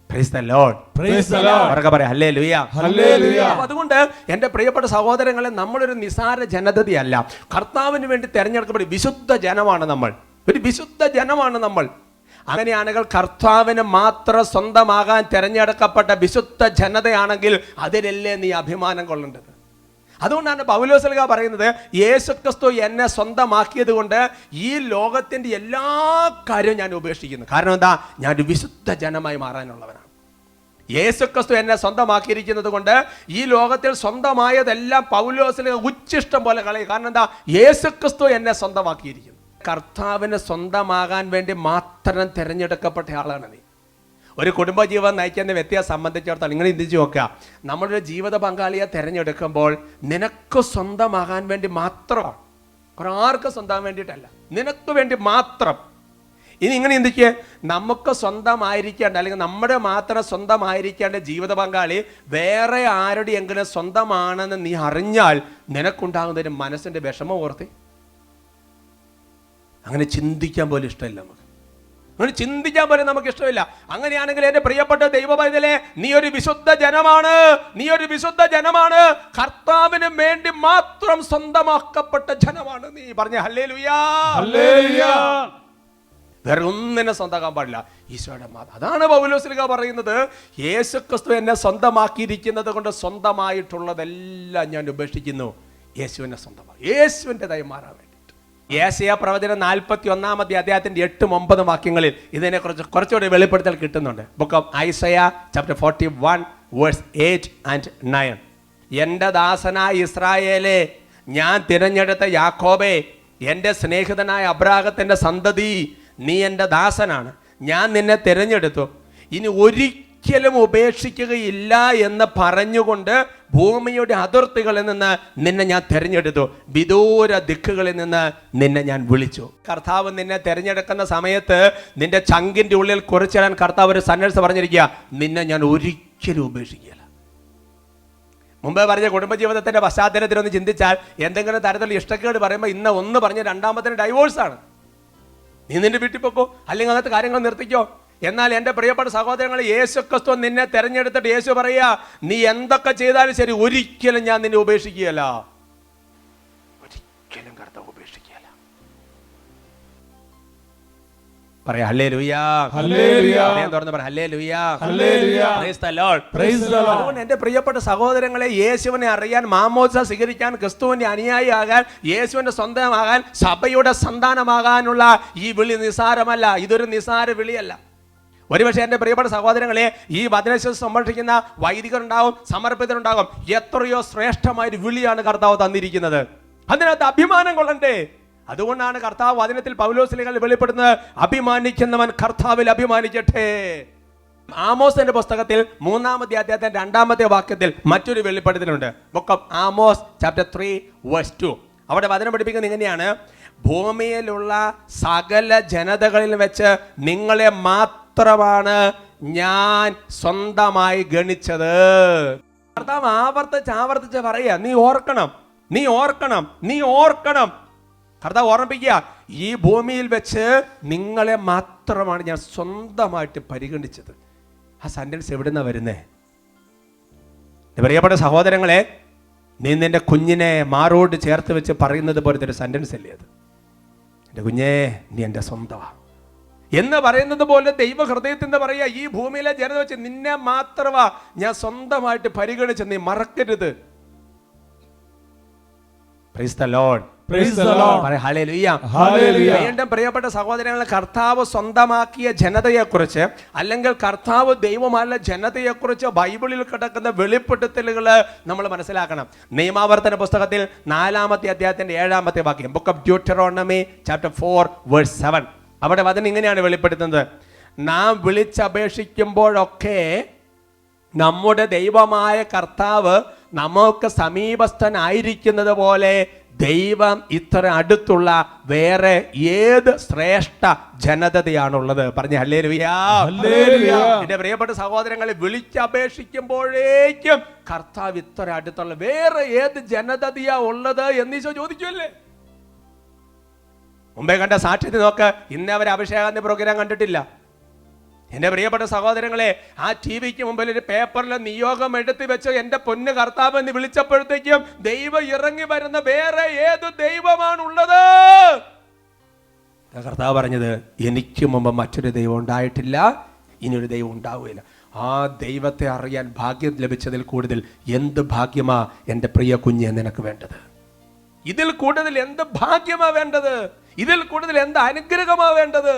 Praise the Lord. Praise the Lord. Hallelujah. Hallelujah. അതുകൊണ്ട് എൻ്റെ പ്രിയപ്പെട്ട സഹോദരങ്ങളെ, നമ്മളൊരു നിസാര ജനതയല്ല. കർത്താവിന് വേണ്ടി തിരഞ്ഞെടുക്കപ്പെട്ട വിശുദ്ധ ജനമാണ് നമ്മൾ. ഒരു വിശുദ്ധ ജനമാണ് നമ്മൾ. അങ്ങനെയാണെങ്കിൽ കർത്താവിന് മാത്രം സ്വന്തമാകാൻ തിരഞ്ഞെടുക്കപ്പെട്ട വിശുദ്ധ ജനതയാണെങ്കിൽ അതിലല്ലേ നീ അഭിമാനം കൊള്ളേണ്ടത്. അതുകൊണ്ടാണ് പൗലോസ്ലീഹ പറയുന്നത്, യേശുക്രിസ്തു എന്നെ സ്വന്തമാക്കിയത് കൊണ്ട് ഈ ലോകത്തിൻ്റെ എല്ലാ കാര്യവും ഞാൻ ഉപേക്ഷിക്കുന്നു. കാരണം എന്താ? ഞാനൊരു വിശുദ്ധ ജനമായി മാറാനുള്ളവനാണ്. യേശുക്രിസ്തു എന്നെ സ്വന്തമാക്കിയിരിക്കുന്നത് കൊണ്ട് ഈ ലോകത്തിൽ സ്വന്തമായതെല്ലാം പൗലോസ്ലീഹ ഉച്ചിഷ്ടം പോലെ കളയും. കാരണം എന്താ? യേശുക്രിസ്തു എന്നെ സ്വന്തമാക്കിയിരിക്കുന്നു. കർത്താവിന് സ്വന്തമാകാൻ വേണ്ടി മാത്രം തിരഞ്ഞെടുക്കപ്പെട്ട ആളാണ് നീ. ഒരു കുടുംബജീവിതം നയിക്കുന്ന വ്യക്തിയെ സംബന്ധിച്ചിടത്തോളം ഇങ്ങനെ ചിന്തിച്ച് നോക്കുക, നമ്മളൊരു ജീവിത പങ്കാളിയെ തിരഞ്ഞെടുക്കുമ്പോൾ നിനക്ക് സ്വന്തമാകാൻ വേണ്ടി മാത്രമാണ്, ആർക്കും സ്വന്തം വേണ്ടിയിട്ടല്ല, നിനക്ക് വേണ്ടി മാത്രം. ഇനി ഇങ്ങനെ ചിന്തിക്കുക, നമുക്ക് സ്വന്തമായിരിക്കേണ്ട അല്ലെങ്കിൽ നമ്മുടെ മാത്രം സ്വന്തമായിരിക്കേണ്ട ജീവിത പങ്കാളി വേറെ ആരുടെയെങ്കിലും സ്വന്തമാണെന്ന് നീ അറിഞ്ഞാൽ നിനക്കുണ്ടാകുന്നതിന് മനസ്സിൻ്റെ വിഷമം ഓർത്തി. അങ്ങനെ ചിന്തിക്കാൻ പോലും ഇഷ്ടമില്ല നമുക്ക്, അങ്ങനെ ചിന്തിക്കാൻ പോലും നമുക്ക് ഇഷ്ടമില്ല. അങ്ങനെയാണെങ്കിൽ എൻ്റെ പ്രിയപ്പെട്ട ദൈവപൈതലേ, നീ ഒരു വിശുദ്ധ ജനമാണ്, നീ ഒരു വിശുദ്ധ ജനമാണ്. കർത്താവിന് വേണ്ടി മാത്രം സ്വന്തമാക്കപ്പെട്ട ജനമാണ് നീ. പറഞ്ഞ ഹല്ലേലൂയ, ഹല്ലേലൂയ. വേറെ ഒന്നിനെ സ്വന്തമാക്കാൻ പാടില്ല, ഈശോയുടെ മാത്രം. അതാണ് പൗലോസ്ലീഹ പറയുന്നത്, യേശുക്രിസ്തു എന്നെ സ്വന്തമാക്കിയിരിക്കുന്നത് കൊണ്ട് സ്വന്തമായിട്ടുള്ളതെല്ലാം ഞാൻ ഉപേക്ഷിക്കുന്നു, യേശുവിനെ സ്വന്തമാക്കി, യേശുവിൻ്റെതായി മാറാൻ വേണ്ടി. യേശയ്യാ പ്രവചനം 41-ാമത്തെ അധ്യായത്തിന്റെ 8-9 വാക്യങ്ങളിൽ ഇതിനെക്കുറിച്ച് കുറച്ചുകൂടി വെളിപ്പെടുത്തൽ കിട്ടുന്നുണ്ട്. Book of Isaiah chapter 41:8-9. എൻ്റെ ദാസനായ ഇസ്രായേലേ, ഞാൻ തിരഞ്ഞെടുത്ത യാക്കോബേ, എൻ്റെ സ്നേഹിതനായ അബ്രാഹത്തിൻ്റെ സന്തതി, നീ എൻ്റെ ദാസനാണ്, ഞാൻ നിന്നെ തിരഞ്ഞെടുത്തു, ഇനി ഒരിക്കലും ഉപേക്ഷിക്കുകയില്ല എന്ന് പറഞ്ഞുകൊണ്ട് ഭൂമിയുടെ അതിർത്തികളിൽ നിന്ന് നിന്നെ ഞാൻ തിരഞ്ഞെടുത്തു, വിദൂര ദിക്കുകളിൽ നിന്ന് നിന്നെ ഞാൻ വിളിച്ചു. കർത്താവ് നിന്നെ തിരഞ്ഞെടുക്കുന്ന സമയത്ത് നിന്റെ ചങ്കിൻ്റെ ഉള്ളിൽ കുറിച്ചിടാൻ കർത്താവ് ഒരു സന്ദേശം പറഞ്ഞിരിക്കുക, നിന്നെ ഞാൻ ഒരിക്കലും ഉപേക്ഷിക്കുകയില്ല. മുമ്പേ പറഞ്ഞ കുടുംബജീവിതത്തിന്റെ പശ്ചാത്തലത്തിൽ ഒന്ന് ചിന്തിച്ചാൽ, എന്തെങ്കിലും തരത്തിലുള്ള ഇഷ്ടക്കേട് പറയുമ്പോൾ ഇന്ന് ഒന്ന് പറഞ്ഞ് രണ്ടാമത്തിന് ഡൈവോഴ്സാണ്. നീ നിന്റെ വീട്ടിൽ പോക്കോ, അല്ലെങ്കിൽ അങ്ങനത്തെ കാര്യങ്ങൾ നിർത്തിക്കോ. എന്നാൽ എൻ്റെ പ്രിയപ്പെട്ട സഹോദരങ്ങളെ, യേശുക്രിസ്തു നിന്നെ തെരഞ്ഞെടുത്തിട്ട് യേശു പറയുക, നീ എന്തൊക്കെ ചെയ്താലും ശരി, ഒരിക്കലും ഞാൻ നിന്നെ ഉപേക്ഷിക്കുകയല്ല. ഒരിക്കലും കർത്താവ് ഉപേക്ഷിക്കുകയല്ല. പറയാ ഹല്ലേലൂയ, ഹല്ലേലൂയ. തുറന്ന് പറ hallelujah, hallelujah. Praise the Lord, praise the Lord. അതുകൊണ്ട് എൻ്റെ പ്രിയപ്പെട്ട സഹോദരങ്ങളെ, യേശുവിനെ അറിയാൻ, മാമോദിസ സ്വീകരിക്കാൻ, ക്രിസ്തുവിന്റെ അനുയായിയാകാൻ, യേശുവിന്റെ സ്വന്തമാകാൻ, സഭയുടെ സന്താനമാകാനുള്ള ഈ വിളി നിസാരമല്ല. ഇതൊരു നിസാര വിളിയല്ല. ഒരുപക്ഷെ എൻ്റെ പ്രിയപ്പെട്ട സഹോദരങ്ങളെ, ഈ വചനശുശ്രൂഷ സംരക്ഷിക്കുന്ന വൈദികരുണ്ടാവും, സമർപ്പിതരുണ്ടാകും. എത്രയോ ശ്രേഷ്ഠമായൊരു വിളിയാണ് കർത്താവ് തന്നിരിക്കുന്നത്. അതിനകത്ത് അഭിമാനം കൊള്ളണ്ടേ? അതുകൊണ്ടാണ് കർത്താവ് വചനത്തിൽ പൗലോസ്ലീഹ വെളിപ്പെടുന്നത്, അഭിമാനിക്കുന്നവൻ കർത്താവിൽ അഭിമാനിക്കട്ടെ. ആമോസിന്റെ പുസ്തകത്തിൽ 3-ാമത്തെ അധ്യായത്തിന്റെ 2-ാമത്തെ വാക്യത്തിൽ മറ്റൊരു വെളിപ്പെടുത്തലുണ്ട്. Book of Amos chapter 3:2. അവിടെ വചനം പഠിപ്പിക്കുന്നത് ഇങ്ങനെയാണ്, ഭൂമിയിലുള്ള സകല ജനതകളിൽ വെച്ച് നിങ്ങളെ മാത്രമാണ് ഞാൻ സ്വന്തമായി ഗണിച്ചത്. കർത്താവ് ആവർത്തിച്ച് പറയുക, നീ ഓർക്കണം, നീ ഓർക്കണം, നീ ഓർക്കണം. കർത്താവ് ഓർമ്മിപ്പിക്കുക, ഈ ഭൂമിയിൽ വെച്ച് നിങ്ങളെ മാത്രമാണ് ഞാൻ സ്വന്തമായിട്ട് പരിഗണിച്ചത്. ആ സെന്റൻസ് എവിടുന്നാ വരുന്നേ? പ്രിയപ്പെട്ട സഹോദരങ്ങളെ, നീ നിന്റെ കുഞ്ഞിനെ മാറോട് ചേർത്ത് വെച്ച് പറയുന്നത് പോലത്തെ ഒരു സെന്റൻസ് അല്ലേ അത്? എൻ്റെ കുഞ്ഞേ, നീ എൻ്റെ സ്വന്തമാണ് എന്ന് പറയുന്നത് പോലെ ദൈവഹൃദയത്തിൽ പറയുക, ഈ ഭൂമിയിലെ ജനത വെച്ച് നിന്നെ മാത്രമാ ഞാൻ സ്വന്തമായിട്ട് പരിഗണിച്ച്, നീ മറക്കരുത്. Praise the Lord. Praise the Lord. പറയാം ഹല്ലേലൂയ. Hallelujah. വീണ്ടും പ്രിയപ്പെട്ട സഹോദരങ്ങളെ, കർത്താവ് സ്വന്തമാക്കിയ ജനതയെക്കുറിച്ച് അല്ലെങ്കിൽ കർത്താവ് ദൈവമല്ല ജനതയെക്കുറിച്ച് ബൈബിളിൽ കിടക്കുന്ന വെളിപ്പെടുത്തലുകൾ നമ്മൾ മനസ്സിലാക്കണം. നിയമാവർത്തന പുസ്തകത്തിൽ 4-ാമത്തെ അധ്യായത്തിന്റെ 7-ാമത്തെ വാക്യം, ബുക്ക് ഓഫ് ഡ്യൂട്ടറോണമി ചാപ്റ്റർ 4:7. അവിടെ വചനം ഇങ്ങനെയാണ് വെളിപ്പെടുത്തുന്നത്: നാം വിളിച്ചപേക്ഷിക്കുമ്പോഴൊക്കെ നമ്മുടെ ദൈവമായ കർത്താവ് നമുക്ക് സമീപസ്ഥനായിരിക്കുന്നത് പോലെ ദൈവം ഇത്ര അടുത്തുള്ള വേറെ ഏത് ശ്രേഷ്ഠ ജനതയാണുള്ളത്? പറഞ്ഞ ഹല്ലേലൂയാ. എന്റെ പ്രിയപ്പെട്ട സഹോദരങ്ങളെ, വിളിച്ചപേക്ഷിക്കുമ്പോഴേക്കും കർത്താവ് ഇത്ര അടുത്തുള്ള വേറെ ഏത് ജനതയാ ഉള്ളത് എന്ന് ഈശോ ചോദിക്കുമല്ലേ? മുമ്പേ കണ്ട സാക്ഷ്യത്തിൽ നോക്ക്, ഇന്നേ അവർ അഭിഷേകാന്തി പ്രോഗ്രാം കണ്ടിട്ടില്ല. എൻ്റെ പ്രിയപ്പെട്ട സഹോദരങ്ങളെ, ആ ടി വിക്ക് മുമ്പിൽ ഒരു പേപ്പറിൽ നിയോഗം എടുത്തു വെച്ച് എൻ്റെ പൊന്ന് കർത്താവ് എന്ന് വിളിച്ചപ്പോഴത്തേക്കും ദൈവം ഇറങ്ങി വരുന്ന വേറെ ഏത് ദൈവമാണുള്ളത്? കർത്താവ് പറഞ്ഞത്, എനിക്ക് മുമ്പ് മറ്റൊരു ദൈവം ഉണ്ടായിട്ടില്ല, ഇനിയൊരു ദൈവം ഉണ്ടാവുകയില്ല. ആ ദൈവത്തെ അറിയാൻ ഭാഗ്യം ലഭിച്ചതിൽ കൂടുതൽ എന്ത് ഭാഗ്യമാ എൻ്റെ പ്രിയ കുഞ്ഞെ നിനക്ക് വേണ്ടത്? ഇതിൽ കൂടുതൽ എന്ത് ഭാഗ്യമാ വേണ്ടത്? ഇതിൽ കൂടുതൽ എന്ത് അനുഗ്രഹമാ വേണ്ടത്?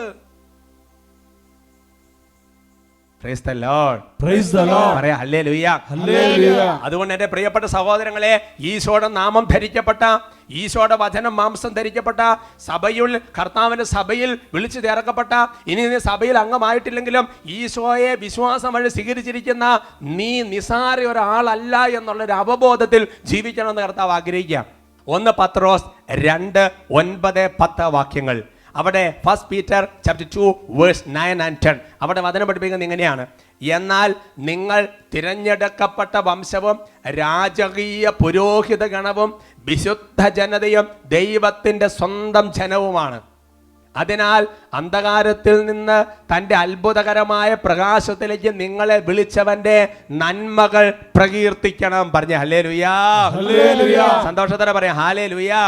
Praise the Lord. Praise the Lord. പറയാ ഹല്ലേലൂയ. Hallelujah. അതുകൊണ്ട് എൻ്റെ പ്രിയപ്പെട്ട സഹോദരങ്ങളെ, ഈശോയുടെ നാമം ധരിക്കപ്പെട്ട, ഈശോയുടെ വചനം മാംസം ധരിക്കപ്പെട്ട, സഭയിൽ കർത്താവിന്റെ സഭയിൽ വിളിച്ചു ചേർക്കപ്പെട്ട, ഇനി നീ സഭയിൽ അംഗമായിട്ടില്ലെങ്കിലും ഈശോയെ വിശ്വാസം വഴി സ്വീകരിച്ചിരിക്കുന്ന നീ നിസാര ഒരാളല്ല എന്നുള്ളൊരു അവബോധത്തിൽ ജീവിക്കണമെന്ന് കർത്താവ് ആഗ്രഹിക്കുക. 1 പത്രോസ് 2:9-10 വാക്യങ്ങൾ. അവിടെ 1 Peter chapter 2:9-10 അവിടെ വചനം പഠിപ്പിക്കുന്നത് ഇങ്ങനെയാണ്: എന്നാൽ നിങ്ങൾ തിരഞ്ഞെടുക്കപ്പെട്ട വംശവും രാജകീയ പുരോഹിത ഗണവും വിശുദ്ധ ജനതയും ദൈവത്തിൻ്റെ സ്വന്തം ജനവുമാണ്. അതിനാൽ അന്ധകാരത്തിൽ നിന്ന് തൻ്റെ അത്ഭുതകരമായ പ്രകാശത്തിലേക്ക് നിങ്ങളെ വിളിച്ചവന്റെ നന്മകൾ പ്രകീർത്തിക്കണം. പറഞ്ഞ ഹല്ലേലൂയാ. സന്തോഷത്തോടെ പറയാം ഹല്ലേലൂയാ.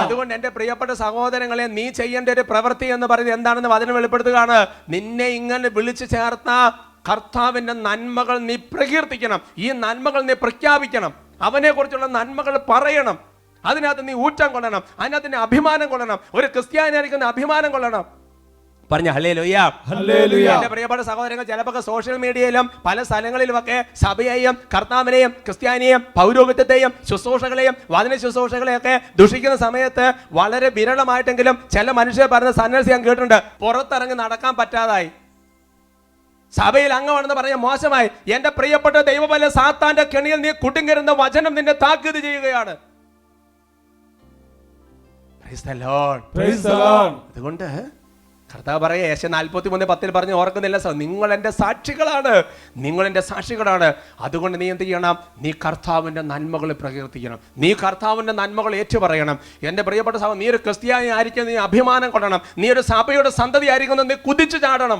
അതുകൊണ്ട് എൻ്റെ പ്രിയപ്പെട്ട സഹോദരങ്ങളെ, നീ ചെയ്യേണ്ട ഒരു പ്രവൃത്തി എന്ന് പറയുന്നത് എന്താണെന്ന് വചനം വെളിപ്പെടുത്തുകയാണ്. നിന്നെ ഇങ്ങനെ വിളിച്ചു ചേർത്ത കർത്താവിന്റെ നന്മകൾ നീ പ്രകീർത്തിക്കണം. ഈ നന്മകൾ നീ പ്രഖ്യാപിക്കണം. അവനെ കുറിച്ചുള്ള നന്മകൾ പറയണം. അതിനകത്ത് നീ ഊറ്റം കൊള്ളണം, അതിനകത്ത് നീ അഭിമാനം കൊള്ളണം. ഒരു ക്രിസ്ത്യാനിയായിരിക്കുന്ന അഭിമാനം കൊള്ളണം. പറഞ്ഞ ഹല്ലേലൂയാ. എന്റെ പ്രിയപ്പെട്ട സഹോദരങ്ങൾ, ചിലപ്പോൾ സോഷ്യൽ മീഡിയയിലും പല സ്ഥലങ്ങളിലുമൊക്കെ സഭയെയും കർത്താവിനെയും ക്രിസ്ത്യാനിയെയും പൗരോഹിത്യത്തെയും ശുശ്രൂഷകളെയും വചന ശുശ്രൂഷകളെയൊക്കെ ദുഷിക്കുന്ന സമയത്ത് വളരെ വിരളമായിട്ടെങ്കിലും ചില മനുഷ്യർ പറഞ്ഞ സന്യാസി ഞാൻ കേട്ടിട്ടുണ്ട്, പുറത്തിറങ്ങി നടക്കാൻ പറ്റാതായി, സഭയിൽ അംഗമാണെന്ന് പറഞ്ഞ മോശമായി. എന്റെ പ്രിയപ്പെട്ട ദൈവമല്ല, സാത്താന്റെ കെണിയിൽ നീ കുടുങ്ങരുന്ന വചനം നിന്നെ താക്കീത് ചെയ്യുകയാണ്. അതുകൊണ്ട് കർത്താവ് പറയാ, യേശയ്യാ 43:10 പറഞ്ഞ് ഓർക്കുന്നില്ല, നിങ്ങൾ എൻ്റെ സാക്ഷികളാണ്, നിങ്ങൾ എൻ്റെ സാക്ഷികളാണ്. അതുകൊണ്ട് നീ എന്ത് ചെയ്യണം? നീ കർത്താവിൻ്റെ നന്മകൾ പ്രകീർത്തിക്കണം, നീ കർത്താവിൻ്റെ നന്മകൾ ഏറ്റുപറയണം. എൻ്റെ പ്രിയപ്പെട്ട സഹോദരൻ, നീ ഒരു ക്രിസ്ത്യാനി ആയിരിക്കും, നീ അഭിമാനം കൊള്ളണം. നീ ഒരു സഭയുടെ സന്തതി ആയിരിക്കുന്നു, നീ കുതിച്ചു ചാടണം.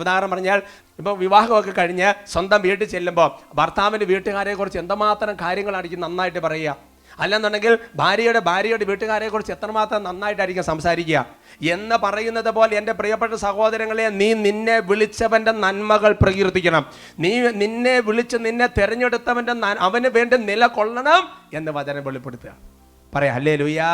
ഉദാഹരണം പറഞ്ഞാൽ, ഇപ്പോൾ വിവാഹമൊക്കെ കഴിഞ്ഞ് സ്വന്തം വീട്ടിൽ ചെല്ലുമ്പോൾ ഭർത്താവിൻ്റെ വീട്ടുകാരെ കുറിച്ച് എന്തുമാത്രം കാര്യങ്ങളായിരിക്കും നന്നായിട്ട് പറയുക. അല്ലെന്നുണ്ടെങ്കിൽ ഭാര്യയുടെ വീട്ടുകാരെ കുറിച്ച് എത്രമാത്രം നന്നായിട്ടായിരിക്കും സംസാരിക്കുക എന്ന് പറയുന്നത് പോലെ, എൻ്റെ പ്രിയപ്പെട്ട സഹോദരങ്ങളെ, നീ നിന്നെ വിളിച്ചവൻ്റെ നന്മകൾ പ്രകീർത്തിക്കണം. നീ നിന്നെ വിളിച്ച് നിന്നെ തിരഞ്ഞെടുത്തവൻ്റെ അവന് വേണ്ടി നിലകൊള്ളണം എന്ന് വചനം വെളിപ്പെടുത്തുക. പറയാ ഹല്ലേലൂയാ.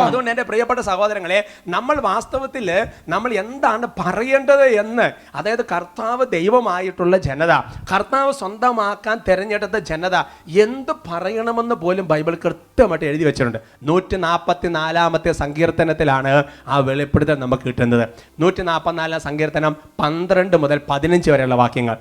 അതുകൊണ്ട് എൻ്റെ പ്രിയപ്പെട്ട സഹോദരങ്ങളെ, നമ്മൾ വാസ്തവത്തിൽ നമ്മൾ എന്താണ് പറയേണ്ടത് എന്ന്, അതായത് കർത്താവ് ദൈവമായിട്ടുള്ള ജനത, കർത്താവ് സ്വന്തമാക്കാൻ തിരഞ്ഞെടുത്ത ജനത എന്ത് പറയണമെന്ന് പോലും ബൈബിൾ കൃത്യമായിട്ട് എഴുതി വെച്ചിട്ടുണ്ട്. 144-ാമത്തെ സങ്കീർത്തനത്തിലാണ് ആ വെളിപ്പെടുത്തൽ നമുക്ക് കിട്ടുന്നത്. 144-ാം സങ്കീർത്തനം 12 മുതൽ 15 വരെയുള്ള വാക്യങ്ങൾ.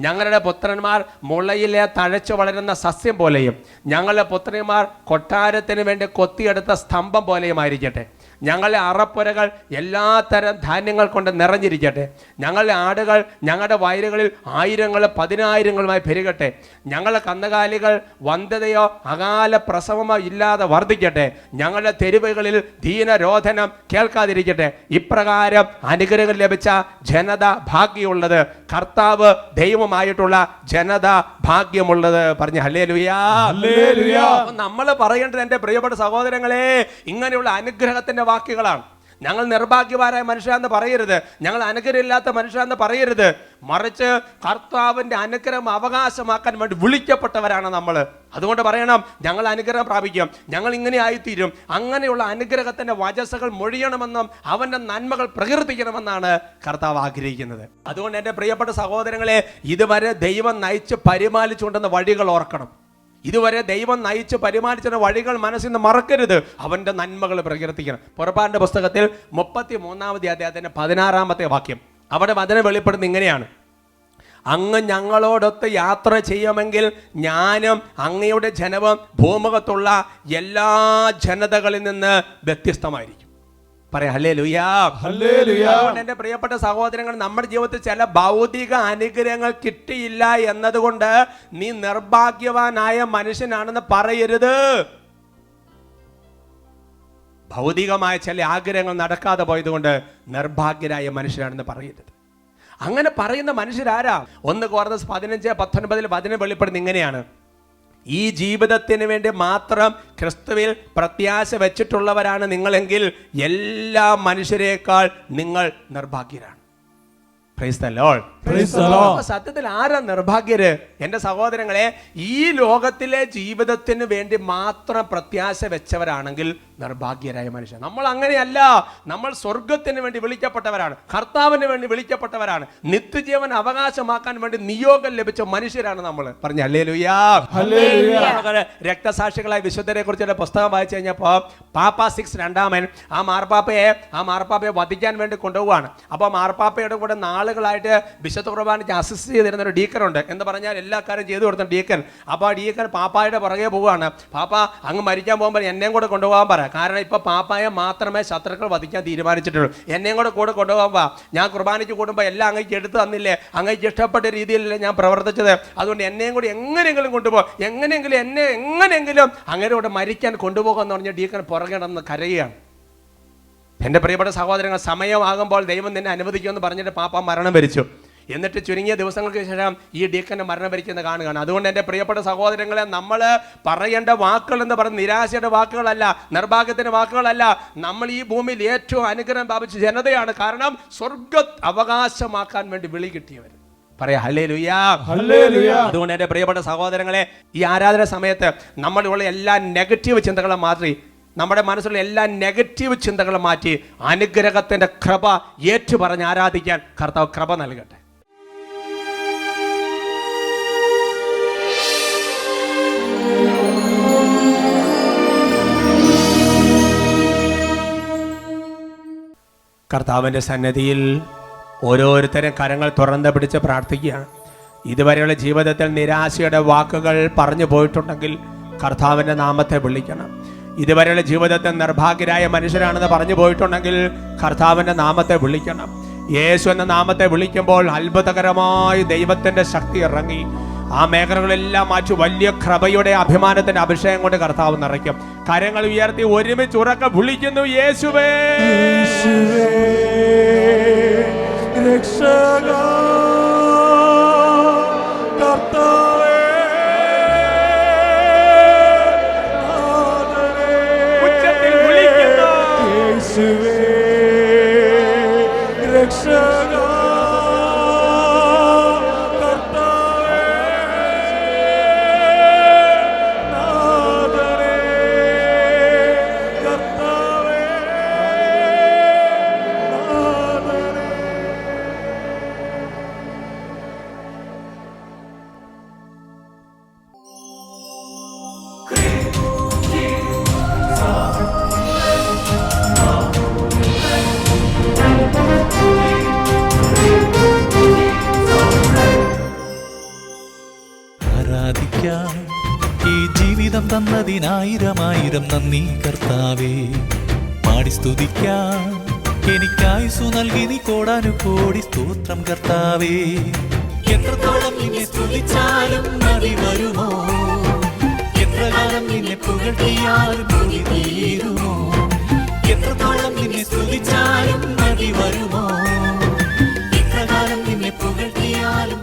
ഞങ്ങളുടെ പുത്രന്മാർ മുളയിലെ തഴച്ചു വളരുന്ന സസ്യം പോലെയും ഞങ്ങളുടെ പുത്രന്മാർ കൊട്ടാരത്തിന് വേണ്ടി കൊത്തിയെടുത്ത സ്തംഭം പോലെയുമായിരിക്കട്ടെ. ഞങ്ങളുടെ അറപ്പുരകൾ എല്ലാത്തരം ധാന്യങ്ങൾ കൊണ്ട് നിറഞ്ഞിരിക്കട്ടെ. ഞങ്ങളുടെ ആടുകൾ ഞങ്ങളുടെ വയലുകളിൽ 1000-10,000-മായി പെരുകട്ടെ. ഞങ്ങളുടെ കന്നുകാലികൾ വന്ധ്യതയോ അകാല പ്രസവമോ ഇല്ലാതെ വർദ്ധിക്കട്ടെ. ഞങ്ങളുടെ തെരുവുകളിൽ ദീനരോധനം കേൾക്കാതിരിക്കട്ടെ. ഇപ്രകാരം അനുഗ്രഹം ലഭിച്ച ജനത ഭാഗ്യമുള്ളത്, കർത്താവ് ദൈവമായിട്ടുള്ള ജനത ഭാഗ്യമുള്ളത്. പറഞ്ഞ് ഹല്ലേലൂയാ. നമ്മൾ പറയേണ്ടത്, എൻ്റെ പ്രിയപ്പെട്ട സഹോദരങ്ങളെ, ഇങ്ങനെയുള്ള അനുഗ്രഹത്തിന്റെ വാക്കുകളാണ്. ഞങ്ങൾ നിർഭാഗ്യവാനായ മനുഷ്യരാന്ന് പറയരുത്, ഞങ്ങൾ അനുഗ്രഹമില്ലാത്ത മനുഷ്യരാന്ന് പറയരുത്. മറിച്ച് കർത്താവിൻ്റെ അനുഗ്രഹം അവകാശമാക്കാൻ വേണ്ടി വിളിക്കപ്പെട്ടവരാണ് നമ്മൾ. അതുകൊണ്ട് പറയണം, ഞങ്ങൾ അനുഗ്രഹം പ്രാപിക്കും, ഞങ്ങൾ ഇങ്ങനെ ആയിത്തീരും. അങ്ങനെയുള്ള അനുഗ്രഹത്തിൻ്റെ വചസ്സുകൾ മൊഴിയണമെന്നും അവൻ്റെ നന്മകൾ പ്രകീർത്തിക്കണമെന്നാണ് കർത്താവ് ആഗ്രഹിക്കുന്നത്. അതുകൊണ്ട് എൻ്റെ പ്രിയപ്പെട്ട സഹോദരങ്ങളെ, ഇതുവരെ ദൈവം നയിച്ച് പരിപാലിച്ചുകൊണ്ടെന്ന വഴികൾ ഓർക്കണം. ഇതുവരെ ദൈവം നയിച്ച് പരിപാലിച്ച വഴികൾ മനസ്സിൽ നിന്ന് മറക്കരുത്. അവൻ്റെ നന്മകൾ പ്രകീർത്തിക്കണം. പുറപ്പാടിൻ്റെ പുസ്തകത്തിൽ 33-ാമത്തെ അധ്യായത്തിൻ്റെ 16-ാമത്തെ വാക്യം, അവിടെ വചനം വെളിപ്പെടുന്നത് ഇങ്ങനെയാണ്: അങ്ങ് ഞങ്ങളോടൊത്ത് യാത്ര ചെയ്യുമെങ്കിൽ ഞാനും അങ്ങയുടെ ജനവും ഭൂമുഖത്തുള്ള എല്ലാ ജനതകളിൽ നിന്ന് വ്യത്യസ്തമായിരിക്കും. പറയാം ഹല്ലേലൂയാ. എൻ്റെ പ്രിയപ്പെട്ട സഹോദരങ്ങൾ, നമ്മുടെ ജീവിതത്തിൽ ചില ഭൗതിക അനുഗ്രഹങ്ങൾ കിട്ടിയില്ല എന്നതുകൊണ്ട് നീ നിർഭാഗ്യവാനായ മനുഷ്യനാണെന്ന് പറയരുത്. ഭൗതികമായ ചില ആഗ്രഹങ്ങൾ നടക്കാതെ പോയതുകൊണ്ട് നിർഭാഗ്യനായ മനുഷ്യനാണെന്ന് പറയരുത്. അങ്ങനെ പറയുന്ന മനുഷ്യരാരാ? 1 Corinthians 15-19 വചനം വെളിപ്പെടുന്നത് ഇങ്ങനെയാണ്: ഈ ജീവിതത്തിന് വേണ്ടി മാത്രം ക്രിസ്തുവിൽ പ്രത്യാശ വെച്ചിട്ടുള്ളവരാണ് നിങ്ങളെങ്കിൽ എല്ലാ മനുഷ്യരെക്കാൾ നിങ്ങൾ നിർഭാഗ്യരാണ്. Praise the Lord. സത്യത്തിൽ ആരാ നിർഭാഗ്യര്? എൻ്റെ സഹോദരങ്ങളെ, ഈ ലോകത്തിലെ ജീവിതത്തിന് വേണ്ടി മാത്രം പ്രത്യാശ വെച്ചവരാണെങ്കിൽ നിർഭാഗ്യരായ മനുഷ്യൻ. നമ്മൾ അങ്ങനെയല്ല. നമ്മൾ സ്വർഗത്തിന് വേണ്ടി വിളിക്കപ്പെട്ടവരാണ്, കർത്താവിന് വേണ്ടി വിളിക്കപ്പെട്ടവരാണ്, നിത്യജീവൻ അവകാശമാക്കാൻ വേണ്ടി നിയോഗം ലഭിച്ച മനുഷ്യരാണ് നമ്മൾ. പറഞ്ഞ ഹല്ലേലൂയാ. രക്തസാക്ഷികളായ വിശുദ്ധരെ കുറിച്ചുള്ള പുസ്തകം വായിച്ചു കഴിഞ്ഞപ്പോൾ പാപ്പ 6 രണ്ടാമൻ ആ മാർപ്പാപ്പയെ വധിക്കാൻ വേണ്ടി കൊണ്ടുപോവാണ്. അപ്പോൾ മാർപ്പാപ്പയുടെ കൂടെ നാളുകളായിട്ട് വിശുദ്ധ കുർബാനയ്ക്ക് അസിസ്റ്റ് ചെയ്തിരുന്ന ഒരു ഡീക്കനുണ്ട്. എന്ന് പറഞ്ഞാൽ എല്ലാ കാര്യം ചെയ്തു കൊടുത്ത ഡീക്കൻ. അപ്പോൾ ആ ഡീക്കൻ പാപ്പായുടെ പുറകെ പോവുകയാണ്. പാപ്പ അങ്ങ് മരിക്കാൻ പോകുമ്പോൾ എന്നെയും കൂടെ കൊണ്ടുപോകാൻ പറ, കാരണം ഇപ്പോൾ പാപ്പായെ മാത്രമേ ശത്രുക്കൾ വധിക്കാൻ തീരുമാനിച്ചിട്ടുള്ളൂ. എന്നെയും കൂടെ കൂടെ വാ. ഞാൻ കുർബാനയ്ക്ക് കൂടുമ്പോൾ എല്ലാം അങ്ങേക്ക് എടുത്തു തന്നില്ലേ, അങ്ങേക്ക് ഇഷ്ടപ്പെട്ട രീതിയിലല്ലേ ഞാൻ പ്രവർത്തിച്ചത്. അതുകൊണ്ട് എന്നെയും കൂടി എങ്ങനെയെങ്കിലും കൊണ്ടുപോകും, എങ്ങനെയെങ്കിലും അങ്ങനെ കൂടെ മരിക്കാൻ കൊണ്ടുപോകുമെന്ന് പറഞ്ഞ് ഡീക്കൻ പുറകെ നടന്ന് കരയുകയാണ്. എൻ്റെ പ്രിയപ്പെട്ട സഹോദരങ്ങൾ, സമയമാകുമ്പോൾ ദൈവം നിന്നെ അനുവദിക്കുമെന്ന് പറഞ്ഞിട്ട് പാപ്പ മരണം വരിച്ചു. എന്നിട്ട് ചുരുങ്ങിയ ദിവസങ്ങൾക്ക് ശേഷം ഈ ഡീക്കനെ മരണം വരിക്കുന്ന കാണുകയാണ്. അതുകൊണ്ട് എൻ്റെ പ്രിയപ്പെട്ട സഹോദരങ്ങളെ, നമ്മൾ പറയേണ്ട വാക്കുകൾ എന്ന് പറയുന്നത് നിരാശയുടെ വാക്കുകളല്ല, നിർഭാഗ്യത്തിൻ്റെ വാക്കുകളല്ല. നമ്മൾ ഈ ഭൂമിയിൽ ഏറ്റവും അനുഗ്രഹം പ്രാപിച്ച ജനതയാണ്. കാരണം സ്വർഗ അവകാശമാക്കാൻ വേണ്ടി വിളി കിട്ടിയവർ. പറയാ ഹല്ലേലൂയാ. അതുകൊണ്ട് എൻ്റെ പ്രിയപ്പെട്ട സഹോദരങ്ങളെ, ഈ ആരാധന സമയത്ത് നമ്മളുള്ള എല്ലാ നെഗറ്റീവ് ചിന്തകളും മാറ്റി, നമ്മുടെ മനസ്സിലുള്ള എല്ലാ നെഗറ്റീവ് ചിന്തകളും മാറ്റി അനുഗ്രഹത്തിൻ്റെ കൃപ ഏറ്റുപറഞ്ഞ് ആരാധിക്കാൻ കർത്താവ് കൃപ നൽകട്ടെ. കർത്താവിൻ്റെ സന്നിധിയിൽ ഓരോരുത്തരും കരങ്ങൾ തുറന്ന് പിടിച്ച് പ്രാർത്ഥിക്കുകയാണ്. ഇതുവരെയുള്ള ജീവിതത്തിൽ നിരാശയുടെ വാക്കുകൾ പറഞ്ഞു പോയിട്ടുണ്ടെങ്കിൽ കർത്താവിൻ്റെ നാമത്തെ വിളിക്കണം. ഇതുവരെയുള്ള ജീവിതത്തിൽ നിർഭാഗ്യരായ മനുഷ്യരാണെന്ന് പറഞ്ഞു പോയിട്ടുണ്ടെങ്കിൽ കർത്താവിൻ്റെ നാമത്തെ വിളിക്കണം. യേശു എന്ന നാമത്തെ വിളിക്കുമ്പോൾ അത്ഭുതകരമായി ദൈവത്തിൻ്റെ ശക്തി ഇറങ്ങി ആ മേഖലകളെല്ലാം മാറ്റി വലിയ കൃപയുടെ അഭിമാനത്തിന്റെ അഭിഷേകം കൊണ്ട് കർത്താവ് നിറയ്ക്കും. കരങ്ങൾ ഉയർത്തി ഒരുമിച്ച് ഉറക്കെ വിളിക്കുന്നു, യേശുവേ രക്ഷകാ കർത്താവേ നാഥനേ, ഉച്ചത്തിൽ വിളിക്കുന്നു യേശുവേ രക്ഷകാ ഈ ജീവിതം തന്നതിനായിരമായിരം നന്ദി കർത്താവേ. പാടി സ്തുതിക്കാൻ എനിക്കായുസു നൽകി നീ കോടാനുകോടി സ്തോത്രം കർത്താവേ. എത്രത്തോളം നിന്നെ സ്തുതിച്ചാലും മതി വരുമോ, എത്ര കാലം നിന്നെ പുകഴ്ത്തിയാലും മതി തീരുമോ, എത്രത്തോളം നിന്നെ സ്തുതിച്ചാലും മതി വരുമോ, എത്ര കാലം നിന്നെ പുകഴ്ത്തിയാലും